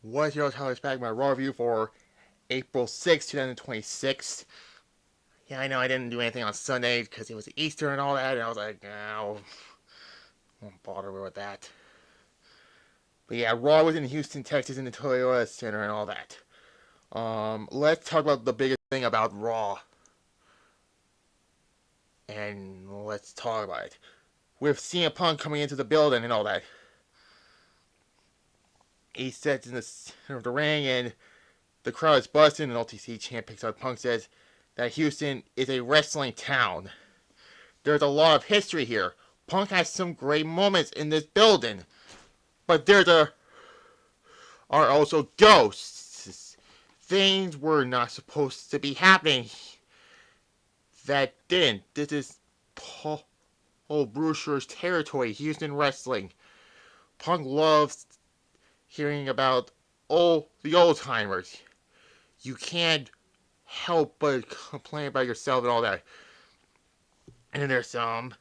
What's your Tyler's back? My Raw review for April 6th, 2026. Yeah, I know I didn't do anything on Sunday because it was Easter and all that, and I was like, no, won't bother with that. But yeah, Raw was in Houston, Texas, in the Toyota Center and all that. Let's talk about the biggest thing about Raw, and let's talk about it. With CM Punk coming into the building and all that, he sits in the center of the ring, and the crowd is busting, and LTC champ picks up. Punk says that Houston is a wrestling town. There's a lot of history here. Punk has some great moments in this building, but are also ghosts. Things were not supposed to be happening that didn't. This is Paul Brewster's territory, Houston wrestling. Punk loves hearing about the old timers. You can't help but complain about yourself and all that. And then there's some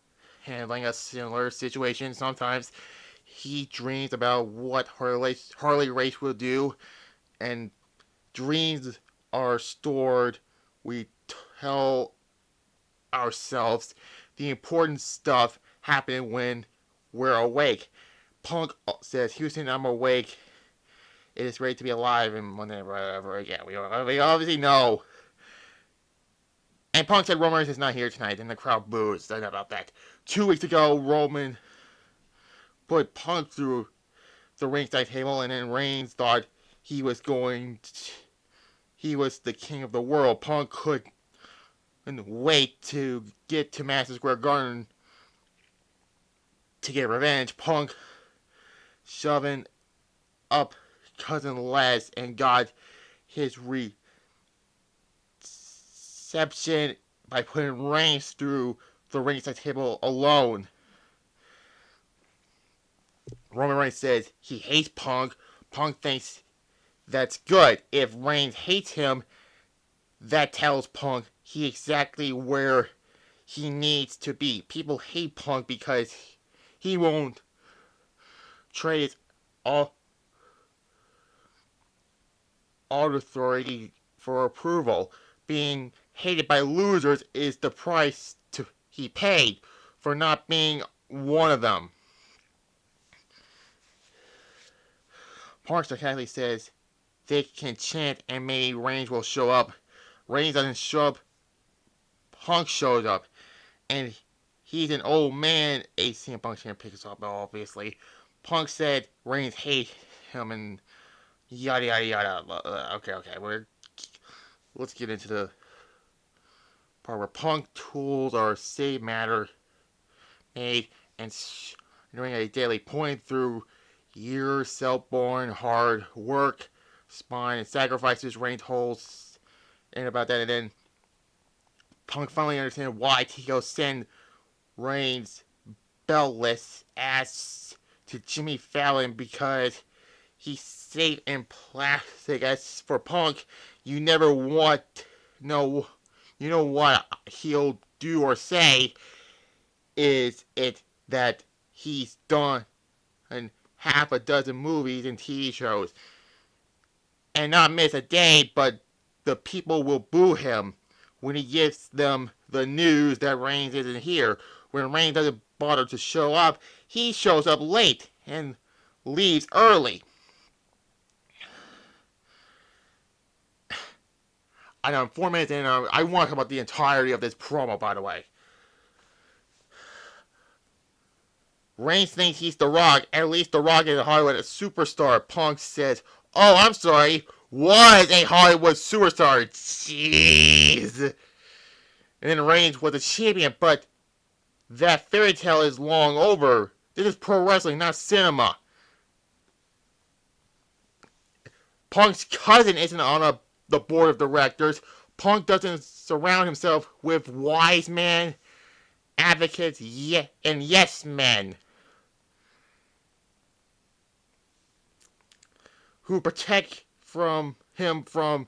handling a similar situation. Sometimes he dreams about what Harley Race will do, and dreams are stored. We tell ourselves the important stuff happening when we're awake. Punk says, Houston, I'm awake. It is great to be alive, and whatever. Yeah, we obviously know. And Punk said Roman Reigns is not here tonight, and the crowd boos about that. 2 weeks ago, Roman put Punk through the ringside table, and then Reigns thought he was the king of the world. Punk couldn't wait to get to Madison Square Garden to get revenge. Punk shoving up Cousin Les and got his reception by putting Reigns through the ringside table alone. Roman Reigns says he hates Punk. Punk thinks that's good. If Reigns hates him, that tells Punk he's exactly where he needs to be. People hate Punk because he won't trade all authority for approval. Being hated by losers is the price he paid for not being one of them. Punk sarcastically says they can chant and maybe Reigns will show up. Reigns doesn't show up. Punk shows up. And he's an old man. ACM Punk champ picks up, obviously. Punk said Reigns hates him and yada yada yada. Okay. Let's get into the part where Punk tools are saved matter made and doing a daily point through years self-born hard work, spine and sacrifices. Reigns holds and about that, and then Punk finally understands why TKO sent Reigns beltless ass to Jimmy Fallon because he's safe and plastic. As for Punk, you never want no. You know what he'll do or say is it that he's done in half a dozen movies and TV shows and not miss a day, but the people will boo him when he gives them the news that Reigns isn't here. When Reigns doesn't bother to show up, he shows up late and leaves early. I know, 4 minutes in, I want to talk about the entirety of this promo, by the way. Reigns thinks he's The Rock. At least The Rock is a Hollywood superstar. Punk says, oh, I'm sorry, was a Hollywood superstar. Jeez. And then Reigns was a champion, but that fairy tale is long over. This is pro wrestling, not cinema. Punk's cousin isn't on the board of directors. Punk doesn't surround himself with wise men, advocates, and yes men who protect him from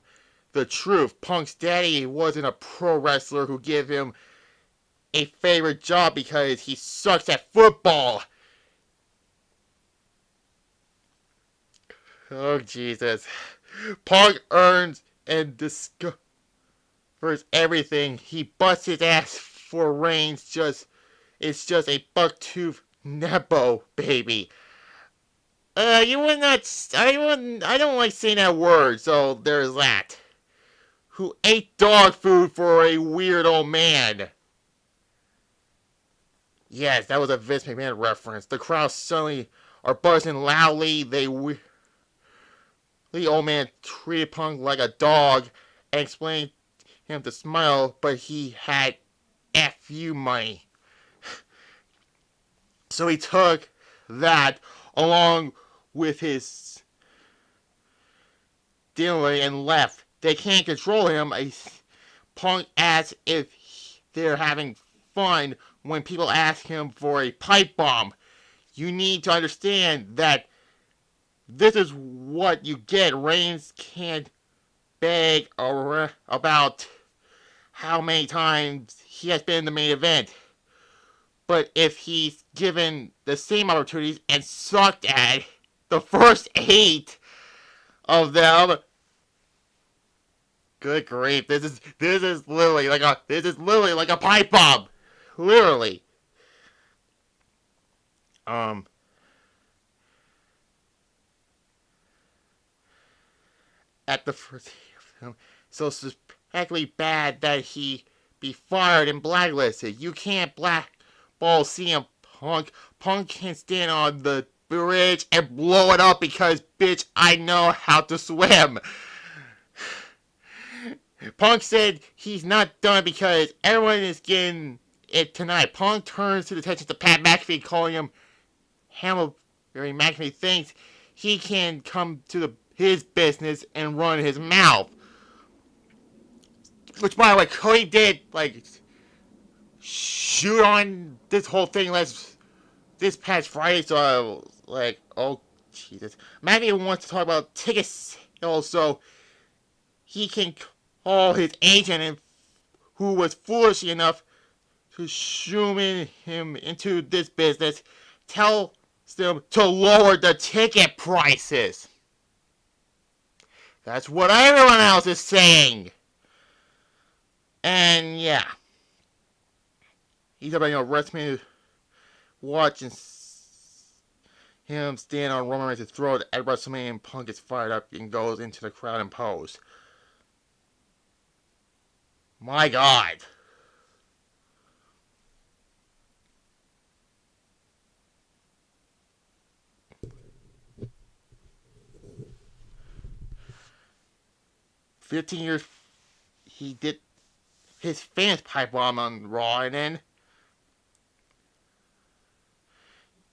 the truth. Punk's daddy wasn't a pro wrestler who gave him a favorite job because he sucks at football. Oh, Jesus. Punk earns and discovers everything. He busts his ass for Reigns. It's just a buck-tooth Nepo baby. You would not. I don't like saying that word, so there's that. Who ate dog food for a weird old man. Yes, that was a Vince McMahon reference. The crowd suddenly are buzzing loudly. The old man treated Punk like a dog and explained him to smile, but he had FU money. So he took that along with his dinner and left. They can't control him. Punk asks if they're having fun when people ask him for a pipe bomb. You need to understand that this is what you get. Reigns can't beg about how many times he has been in the main event. But if he's given the same opportunities and sucked at the first 8 of them, good grief, this is literally like a pipe bomb. Literally. At the first film. So spectacularly bad that he be fired and blacklisted. You can't blackball CM Punk. Punk can stand on the bridge and blow it up because, bitch, I know how to swim. Punk said he's not done because everyone is getting it tonight. Punk turns to the attention to Pat McAfee, calling him Hamilberry. McAfee thinks he can come to his business and run his mouth. Which, by the way, Cody did, shoot on this whole thing this past Friday, so I was like, oh, Jesus. McAfee wants to talk about ticket sales, so he can call his agent who was foolish enough to shoe him into this business, tell them to lower the ticket prices. That's what everyone else is saying. And yeah. He's about, WrestleMania watching him stand on Roman Reigns' throat at WrestleMania, and Punk gets fired up and goes into the crowd and pose. My God. $15 he did his fans pipe bomb on Raw, and then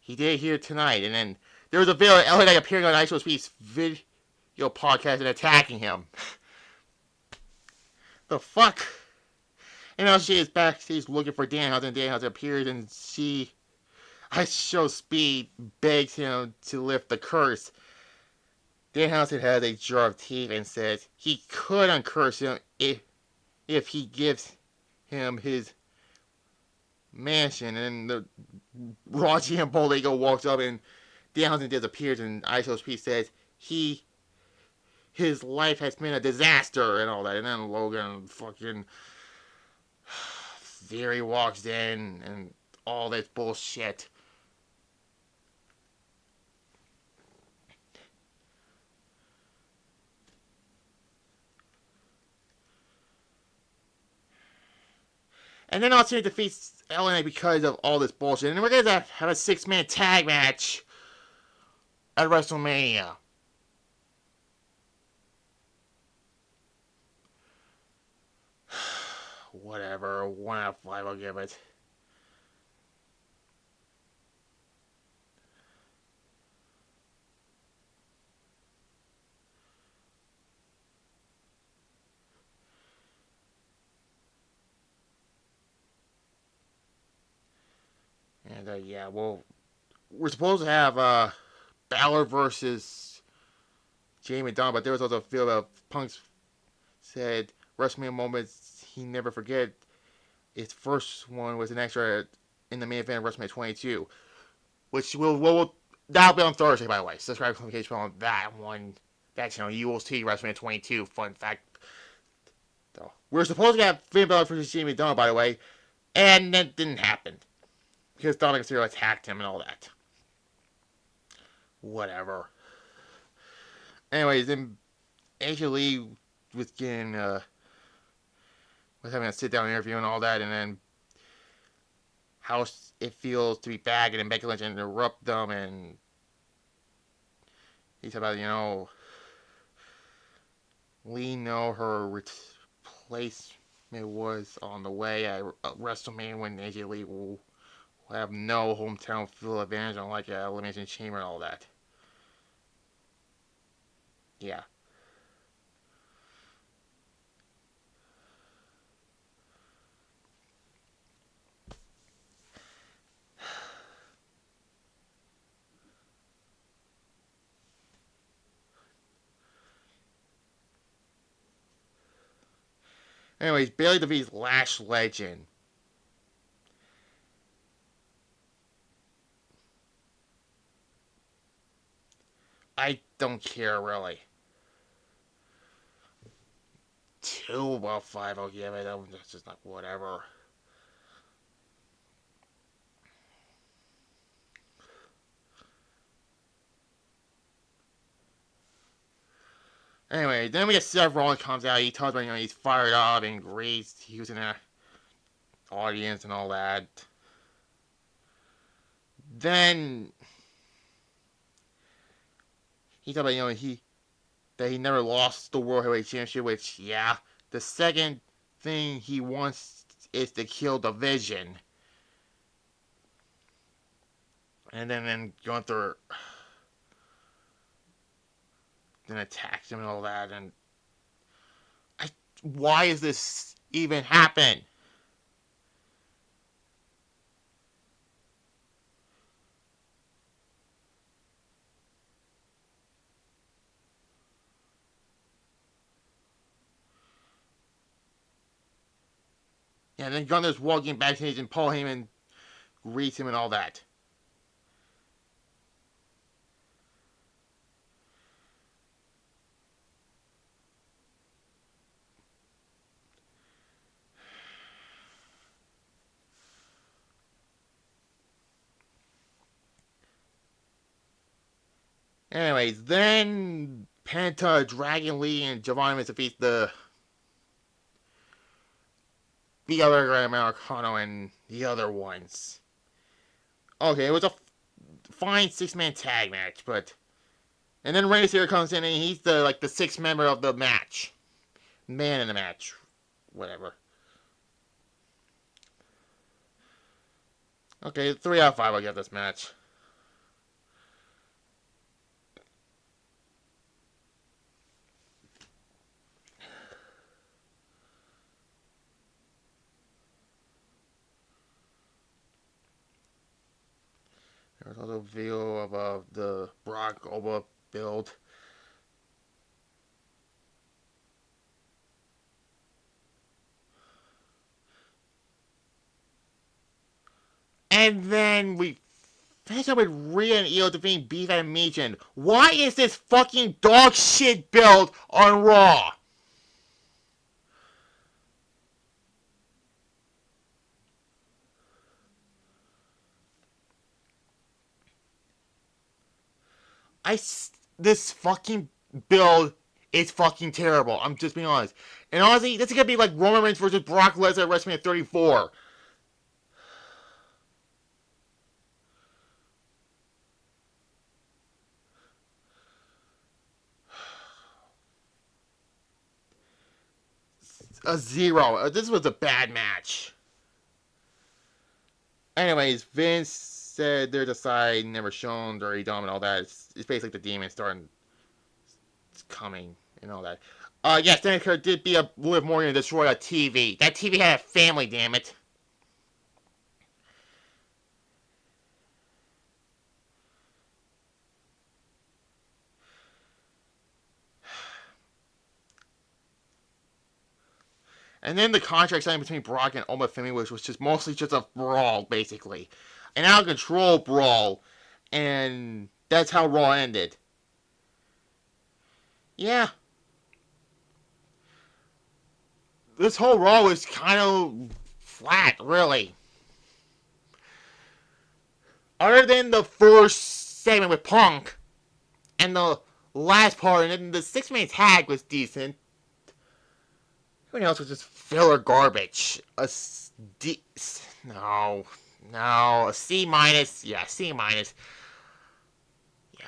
he did it here tonight, and then there was a video of LA Knight appearing on ISO's video podcast and attacking him. The fuck? And now she is backstage looking for Danhausen, and Danhausen appears, and ISO Speed begs him to lift the curse. Danhausen has a jar of teeth and says he could uncurse him if he gives him his mansion. And the Raw GM Bolego walks up and Danhausen disappears, and ISOP says his life has been a disaster and all that. And then Logan fucking Theory walks in and all this bullshit. And then Austin defeats LA because of all this bullshit. And we're going to have a 6-man tag match at WrestleMania. Whatever, 1 out of 5 I'll give it. And yeah, well, we're supposed to have Balor versus Jamie McDonald, but there was also a feel of Punk's said WrestleMania moments he never forget. His first one was an extra in the main event of WrestleMania 22, which will That'll be on Thursday, by the way. Subscribe to the on that one. That channel. You will see WrestleMania 22. Fun fact. So, we were supposed to have Finn Balor versus Jimmy Dillon, by the way, and that didn't happen because Dominic Mysterio attacked him and all that. Whatever. Anyways, then AJ Lee was getting was having a sit down interview and all that, and then how it feels to be back, and then Becky Lynch interrupt them, and he said about, Lee know her replacement was on the way at WrestleMania when AJ Lee will have no hometown field advantage on like a Elimination Chamber and all that. Yeah. Anyways, Bayley defeats Lash Legend. I don't care, really. 2 about 5, I'll give it. That's just not whatever. Anyway, then we get Seth Rollins comes out. He talks about, he's fired up and great. He was in the audience and all that. Then he talked about, that he never lost the World Heavyweight Championship, which, yeah. The second thing he wants is to kill the Vision. And then Gunther then attacks him and all that. And why is this even happen? Yeah, then Gunther's walking backstage and Paul Heyman greets him and all that. Anyways, then Penta, Dragon Lee, and Giovanni defeat the other Grand Americano and the other ones. Okay, it was a fine 6-man tag match, but... And then Rey Mysterio comes in and he's the 6th member of the match. Man in the match. Whatever. Okay, 3 out of 5 I'll give this match. There's also a video of the Brock Oba build. And then we finish up with Rhea and Io defeating Beef and Meechin. Why is this fucking dog shit build on Raw? This fucking build is fucking terrible. I'm just being honest. And honestly, this is gonna be like Roman Reigns versus Brock Lesnar at WrestleMania 34. A 0. This was a bad match. Anyways, Vince said there's a side never shown, Dirty Dom and all that. It's basically the demon starting. It's coming and all that. Yes, Danny Kerr did be a Liv Morgan to destroy a TV. That TV had a family, damn it. And then the contract signed between Brock and Oma Femi, which was just mostly just a brawl, basically. An out of control brawl. And That's how Raw ended. Yeah. This whole Raw was kind of flat, really. Other than the first segment with Punk and the last part, and then the 6-minute tag was decent. Everything else was just filler garbage. No, a C minus. Yeah, C minus. Yeah.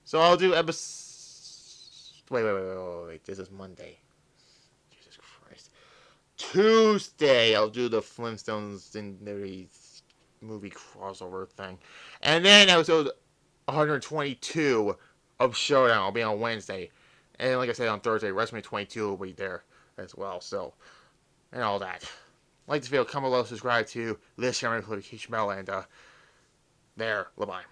So I'll do episode. Wait. This is Monday. Jesus Christ. Tuesday, I'll do the Flintstones in the movie crossover thing, and then episode 122 of Showdown will be on Wednesday, and like I said on Thursday, WrestleMania 22 will be there as well. So, and all that. Like this video, comment below, subscribe to this channel, notification bell, and there. Bye bye.